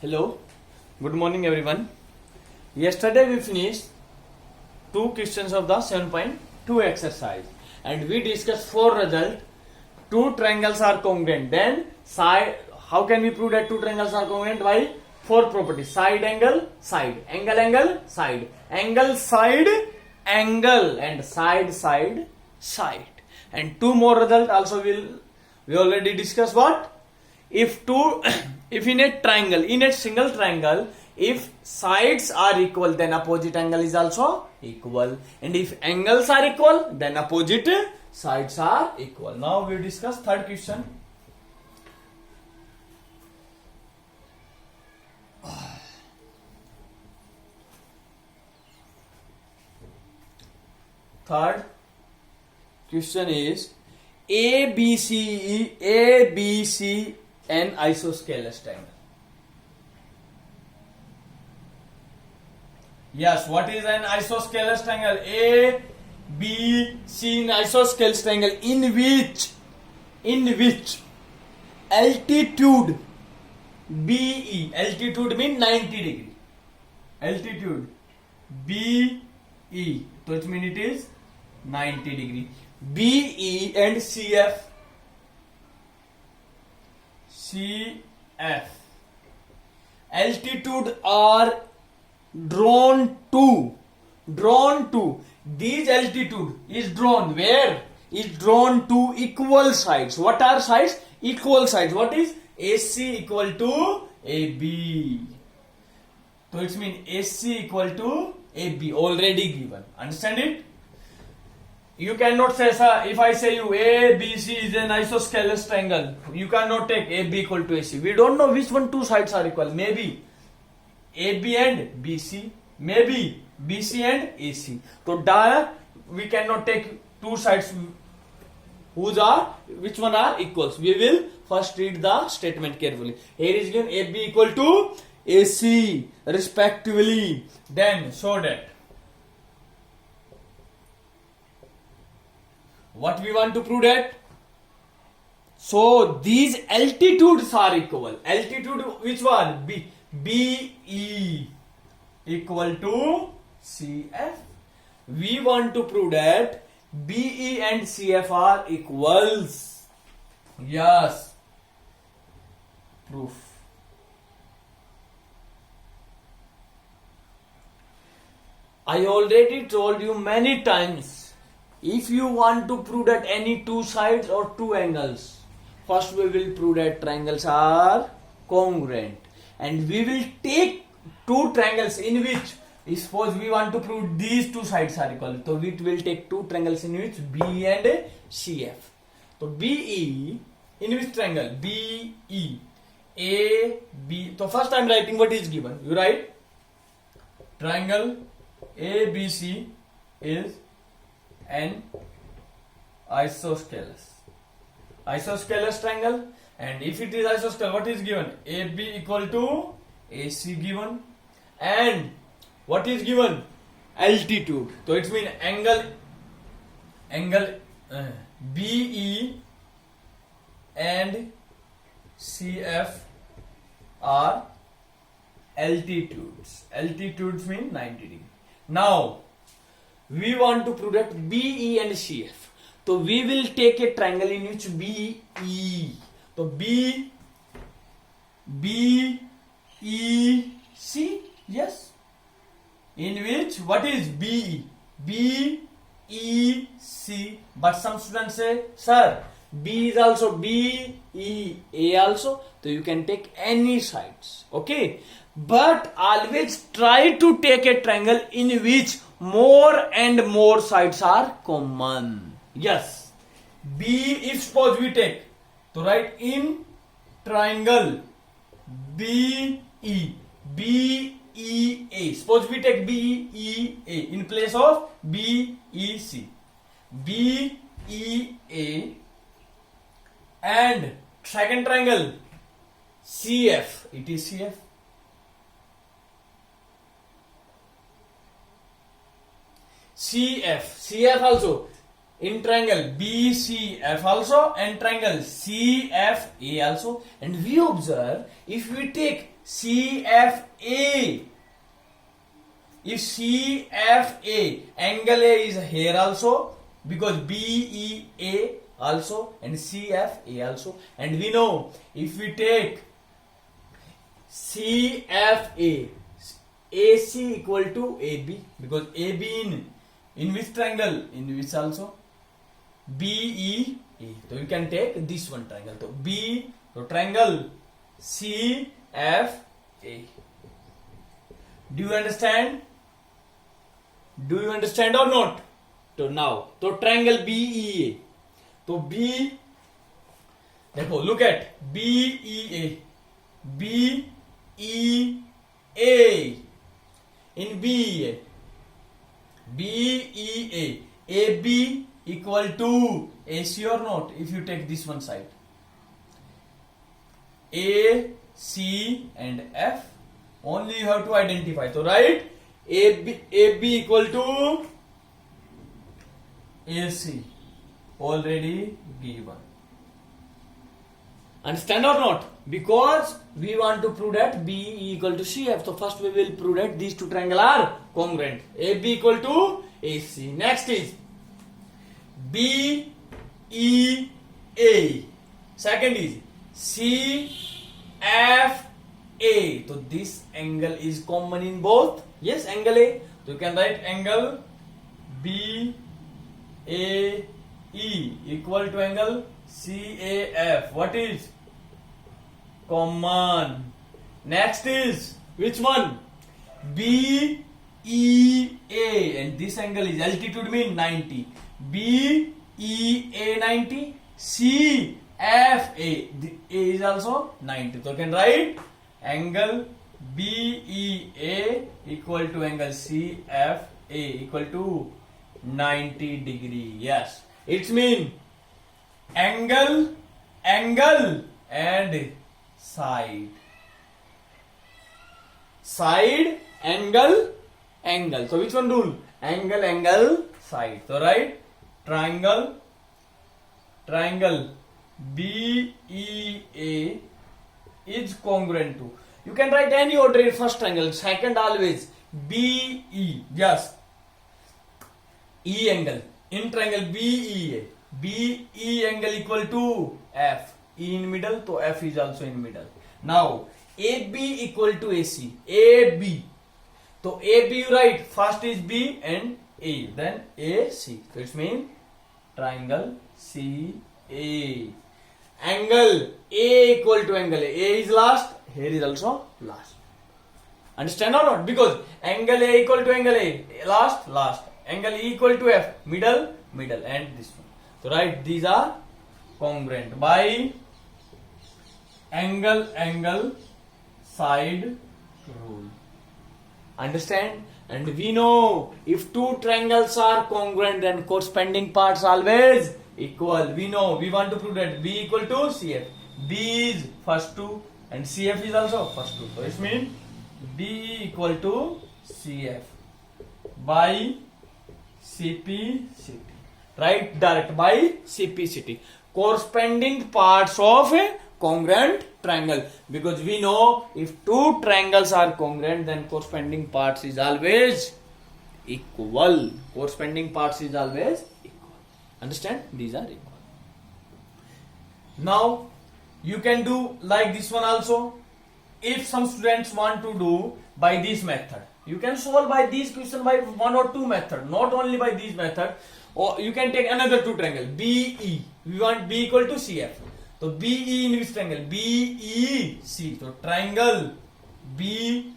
Hello, good morning everyone. Yesterday we finished two questions of the 7.2 exercise and we discussed four results. Two triangles are congruent. Then side, how can we prove that two triangles are congruent? By four properties: side, angle, side, angle, angle, side, angle, side, angle, and side, side, side. And two more results also we already discussed. What if two if in a triangle, in a single triangle, if sides are equal, then opposite angle is also equal, and if angles are equal, then opposite sides are equal. Now we discuss third question. Third question is ABC an isosceles triangle. Yes, what is an isosceles triangle? A, B, C in isosceles triangle in which altitude BE, altitude means 90 degree, altitude BE, so it means it is 90 degree. BE and CF altitude are drawn to these altitude is drawn where? Is drawn to equal sides. What are sides? Equal sides. What is? AC equal to AB. So it means AC equal to AB already given. Understand it? You cannot say, sir, if I say you ABC is an isosceles triangle, you cannot take AB equal to AC. We don't know which one two sides are equal. Maybe AB and BC, maybe BC and AC. So we cannot take two sides which one are equals. We will first read the statement carefully. Here is given AB equal to AC respectively. Then show that. What we want to prove that? So these altitudes are equal. Altitude which one? BE equal to CF. We want to prove that BE and CF are equals. Yes. Proof. I already told you many times. If you want to prove that any two sides or two angles, first we will prove that triangles are congruent, and we will take two triangles in which, suppose we want to prove these two sides are equal, so we will take two triangles in which BE and CF. So BE, in which triangle? BE, AB. So first I am writing what is given. You write triangle ABC is an isosceles triangle, and if it is isosceles, what is given? AB equal to AC given, and what is given? Altitude. So it means angle BE and CF are altitudes. Altitudes mean 90 degree. Now we want to prove that BE and CF. So we will take a triangle in which BE. So BEC. Yes. In which what is BE? BEC. But some students say, sir, B is also BEA also. So you can take any sides. Okay. But always try to take a triangle in which more and more sides are common. Yes. If suppose we take, to write in triangle BEA. Suppose we take BEA in place of BEC. BEA and second triangle CF. It is CF. CF also in triangle BCF also and triangle CFA also. And we observe if we take CFA, if CFA, angle A is here also because BEA also and CFA also. And we know if we take CFA, AC equal to AB because AB in which triangle? In which also? BEA. So you can take this one triangle. So so triangle CFA. Do you understand? Do you understand or not? So now, so triangle BEA. So B, therefore look at BEA. BEA. In BEA. BEA. AB equal to AC or not? If you take this one side. A, C and F. Only you have to identify. So right? AB equal to AC. Already given. Understand or not? Because we want to prove that BE equal to CF. So first we will prove that these two triangles are congruent. AB equal to AC. Next is BEA. Second is CFA. So this angle is common in both. Yes, angle A. So you can write angle BAE equal to angle CAF. What is common? Next is which one? BEA, and this angle is altitude mean 90. BEA 90, CFA A is also 90. So you can write angle BEA equal to angle CFA equal to 90 degree. Yes, it means angle, and side. Side, angle. So which one rule? Angle, side. So right, triangle BEA is congruent to. You can write any order first triangle, second always BE. Yes, E angle in triangle BEA. BE angle equal to F. E in middle, so F is also in middle. Now AB equal to AC. AB. So AB you write first is B and A, then AC. So it means triangle CA. Angle A equal to angle A. A is last. Here is also last. Understand or not? Because angle A equal to angle A. Last. Angle E equal to F. Middle, and this one. So right, these are congruent by angle, side rule. Understand? And we know if two triangles are congruent, then corresponding parts always equal. We know, we want to prove that B equal to CF. B is first two and CF is also first two. So it means B equal to CF by CPCT. Right, direct by CPCT. Corresponding parts of a congruent triangle. Because we know if two triangles are congruent, then corresponding parts is always equal. Corresponding parts is always equal. Understand? These are equal. Now you can do like this one also. If some students want to do by this method, you can solve by this question by one or two method, not only by this method. Or you can take another two triangle BE. We want B equal to CF. So BE in which triangle? BEC. So triangle BEC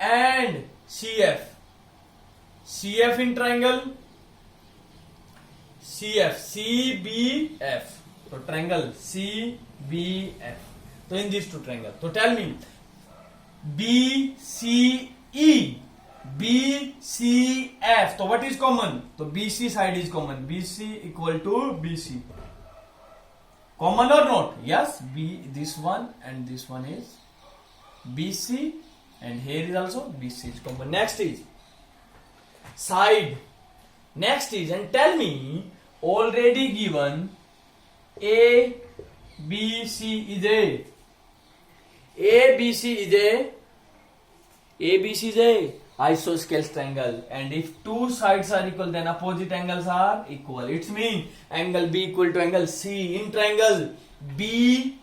and CF. CF in triangle CF. CBF. So triangle CBF. So in these two triangles. So tell me BCE. BCF. So what is common? So BC side is common. BC equal to BC. Common or not? Yes. This one and this one is BC, and here is also BC is common. Next is side. Next is, and tell me, already given A, B, C is a ABC is a isosceles triangle, and if two sides are equal, then opposite angles are equal. It means angle B equal to angle C in triangle BCE.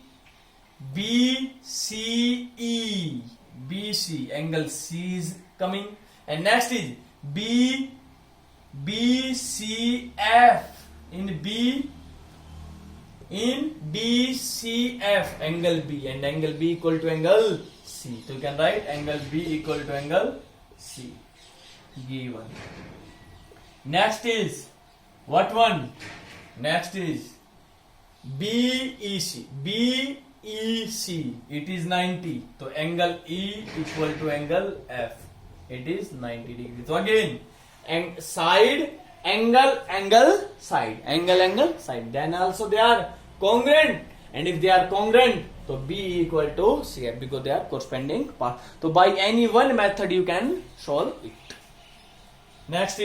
BC, angle C is coming, and next is BCF in BCF, angle B, and angle B equal to angle C. So you can write angle B equal to angle C. Given. Next is what one? Next is BEC. BEC. It is 90. So angle E equal to angle F. It is 90 degrees. So again, and side, angle, side, angle, side. Then also they are congruent, and if they are congruent, so B equal to CF because they are corresponding part. So by any one method you can solve it. Next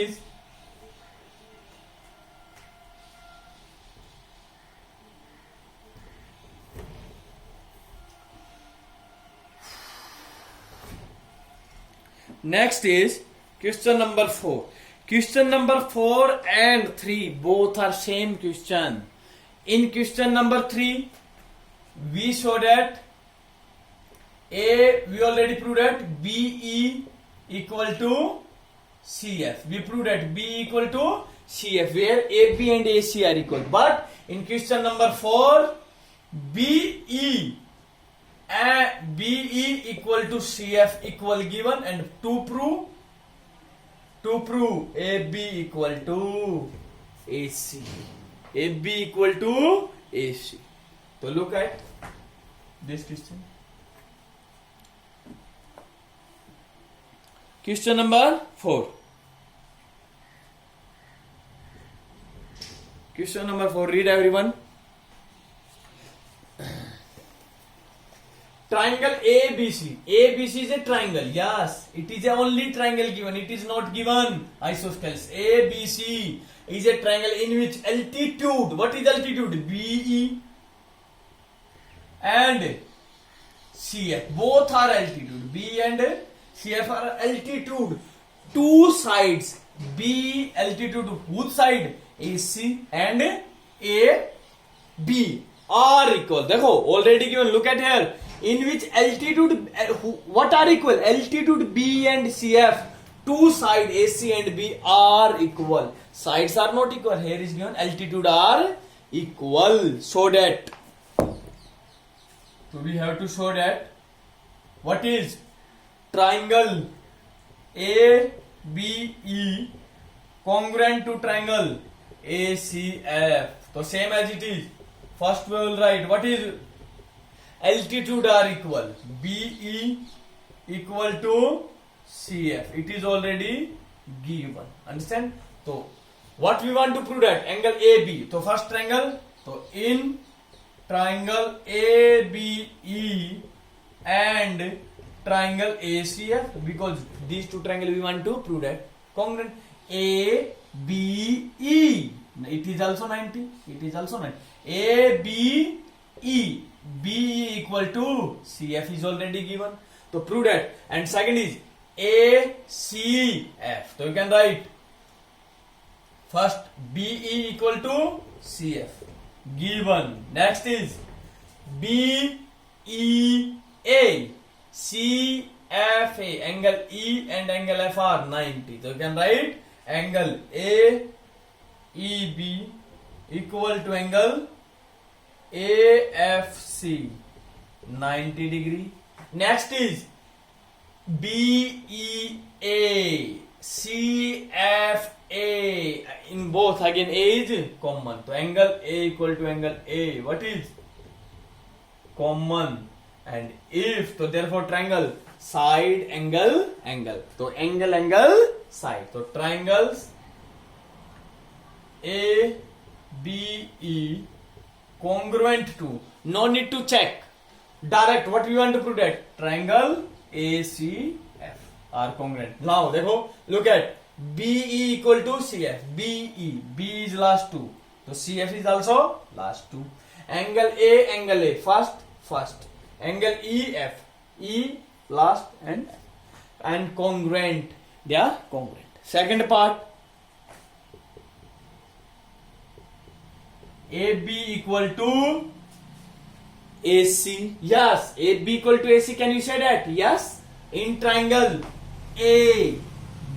is question number 4. Question number 4 and 3 both are same question. In question number 3, we show that we already proved that BE equal to CF. We proved that B equal to CF, where AB and AC are equal. But in question number 4, BE equal to CF equal given, and to prove AB equal to AC. AB equal to AC. So look at this question. Question number 4. Question number 4. Read everyone. Triangle ABC. ABC is a triangle. Yes, it is the only triangle given. It is not given isosceles. ABC is a triangle in which altitude. What is altitude? BE and CF. Both are altitude. B and CF are altitude. Two sides. B altitude whose side? AC and AB are equal. देखो already given. Look at here. In which altitude, what are equal? Altitude B and CF, two sides AC and B are equal. Sides are not equal. Here is given altitude are equal. So that, so we have to show that what is triangle ABE congruent to triangle ACF. So same as it is. First we will write what is altitude are equal. BE equal to CF. It is already given. Understand? So what we want to prove that? Angle AB. So first triangle. So in triangle ABE and triangle ACF, because these two triangles we want to prove that congruent. ABE. It is also 90. It is also 90. ABE. BE equal to CF is already given. So prove that. And second is ACF. So you can write first BE equal to CF. Given. Next is BEA. CFA. Angle E and angle F are 90. So you can write angle AEB equal to angle AFC 90 degree. Next is BEA CFA. In both again A is common. So angle A equal to angle A. What is common? And if, so therefore triangle side angle. So angle side. So triangles ABE congruent to, no need to check, direct. What we want to prove that triangle ACF are congruent. Now देखो, look at BE equal to CF. BE. B is last two. So CF is also last two. Angle A, first. Angle EF. E last and congruent. They are congruent. Second part. AB equal to AC. Yes, AB equal to AC. Can you say that? Yes. In triangle A,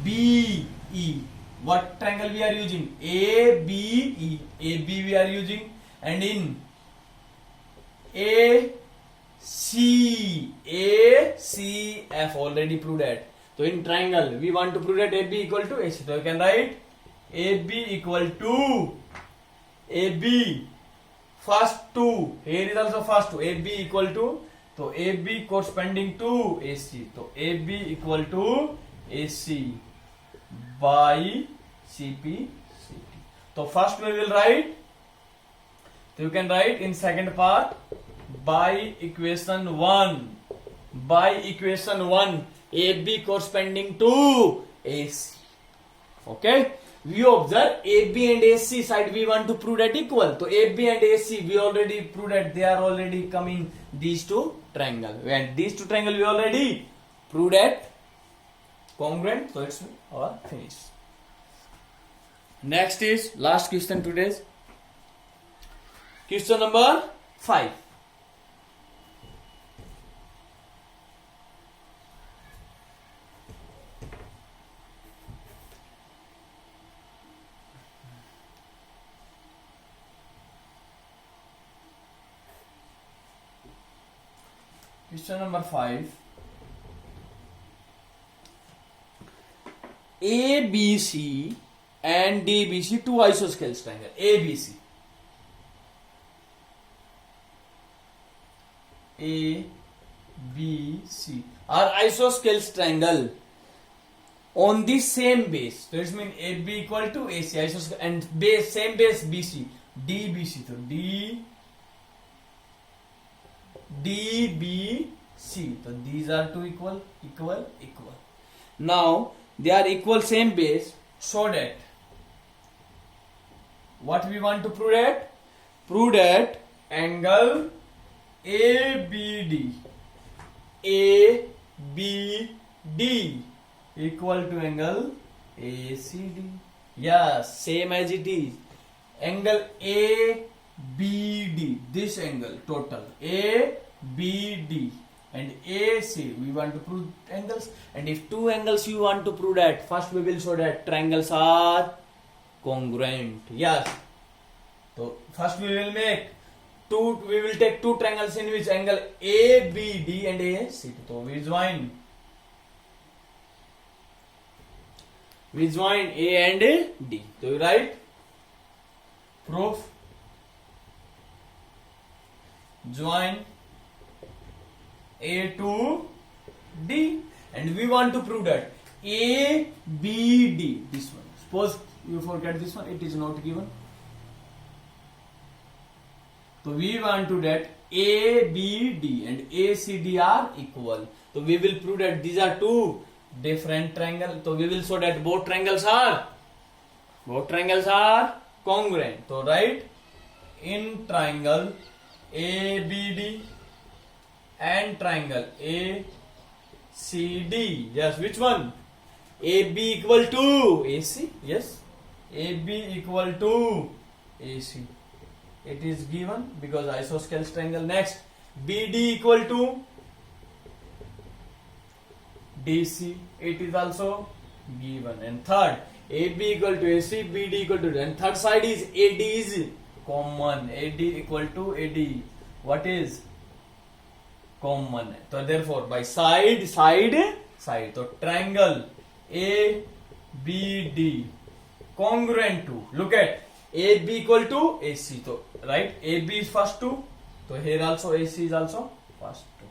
B, E. What triangle we are using? A, B, E. A, B we are using. And in A, C, F. Already proved that. So in triangle, we want to prove that AB equal to AC. So you can write AB equal to AB first two. Here is also first two. AB equal to. So AB corresponding to AC. So AB equal to AC by CP CT. So first we will write. So you can write in second part by equation 1. By equation 1. AB corresponding to AC. Okay. We observe AB and AC side we want to prove that equal. So AB and AC we already proved that they are already coming these two triangle. And these two triangle we already proved that congruent. So it's our finish. Next is last question today's. Question number 5. Question number 5. ABC and DBC two isosceles triangle. ABC. ABC are isosceles triangle on the same base. So it means AB equal to AC isosceles and base same base BC. DBC. So DBC. So these are two equal. Now they are equal same base, so that what we want to prove that? Prove that angle ABD equal to angle ACD. Yes, same as it is. Angle ABD, this angle total ABD and AC we want to prove angles, and if two angles you want to prove that, first we will show that triangles are congruent. Yes, so first we will take two triangles in which angle ABD and AC. So we join A and D. So you write proof join A to D, and we want to prove that ABD, this one. Suppose you forget this one, it is not given. So we want to that ABD and ACD are equal. So we will prove that these are two different triangles. So we will show that both triangles are congruent. So write in triangle ABD and triangle ACD. Yes, which one? AB equal to AC. Yes, AB equal to AC. It is given because isosceles triangle. Next, BD equal to DC. It is also given. And third, AB equal to AC, BD equal to D. And third side is AD is common. AD equal to AD. What is common? So therefore, by side. So triangle ABD congruent to. Look at AB equal to AC. So right, AB is first two. So here also AC is also first two.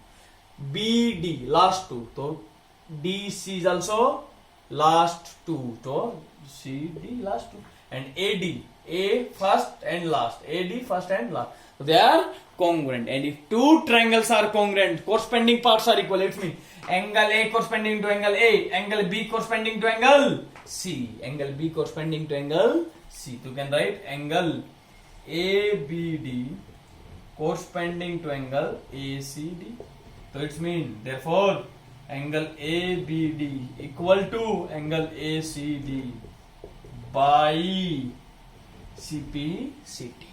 BD last two. So DC is also last two. So CD last two. And AD, A first and last. AD first and last. So they are congruent. And if two triangles are congruent, corresponding parts are equal. It means angle A corresponding to angle A, angle B corresponding to angle C. Angle B corresponding to angle C. You can write angle ABD corresponding to angle ACD. So it means therefore angle ABD equal to angle ACD by CPCT.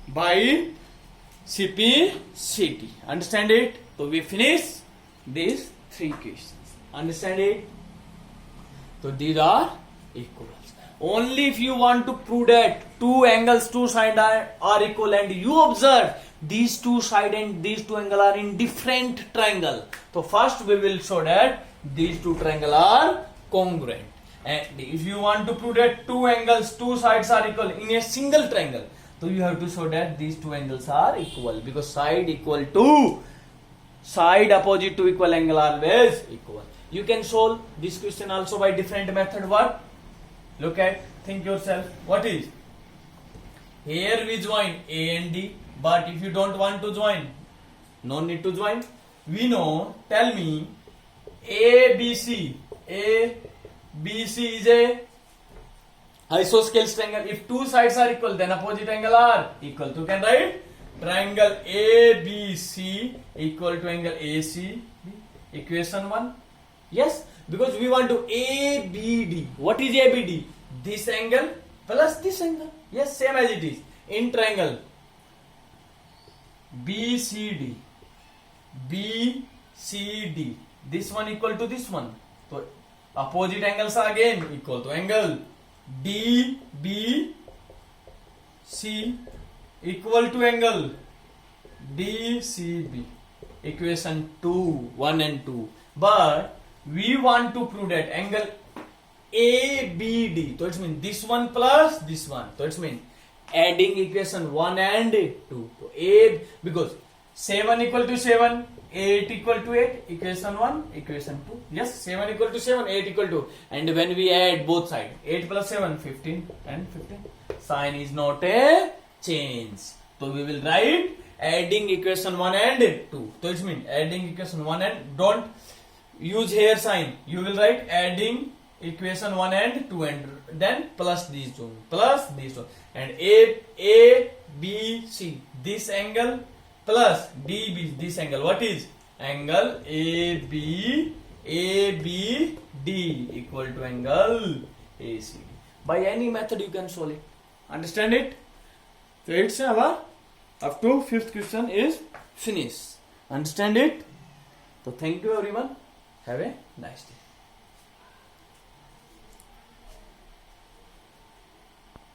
By CPCT. Understand it? So we finish these three questions. Understand it? So these are equals. Only if you want to prove that two angles, two sides are equal, and you observe these two sides and these two angles are in different triangle. So first we will show that these two triangles are congruent. And if you want to prove that two angles, two sides are equal in a single triangle, so you have to show that these two angles are equal, because side equal to side opposite to equal angle always equal. You can solve this question also by different method. What? Look at, think yourself. What is? Here we join A and D, but if you don't want to join, no need to join. We know, tell me, ABC is a isosceles triangle. If two sides are equal, then opposite angle are equal. So you can write triangle ABC equal to angle AC. Equation 1. Yes, because we want to ABD. What is ABD? This angle plus this angle. Yes, same as it is in triangle BCD. This one equal to this one. So opposite angles are again equal to angle DBC equal to angle DCB. Equation 2, 1 and 2. But we want to prove that angle ABD. So it means this one plus this one. So it means adding equation 1 and 2. So A, because 7 equal to 7, 8 equal to 8, equation 1, equation 2. Yes, 7 equal to 7, 8 equal to. And when we add both sides, 8 plus 7, 15 and 15. Sign is not a change. So we will write adding equation 1 and 2. So it means adding equation 1 and, don't use here sign. You will write adding equation 1 and 2 and then plus these two. And A, B, C. This angle plus DB, this angle. What is? Angle ABD equal to angle ACD. By any method you can solve it. Understand it? So it's our up to fifth question is finished. Understand it? So thank you everyone. Have a nice day.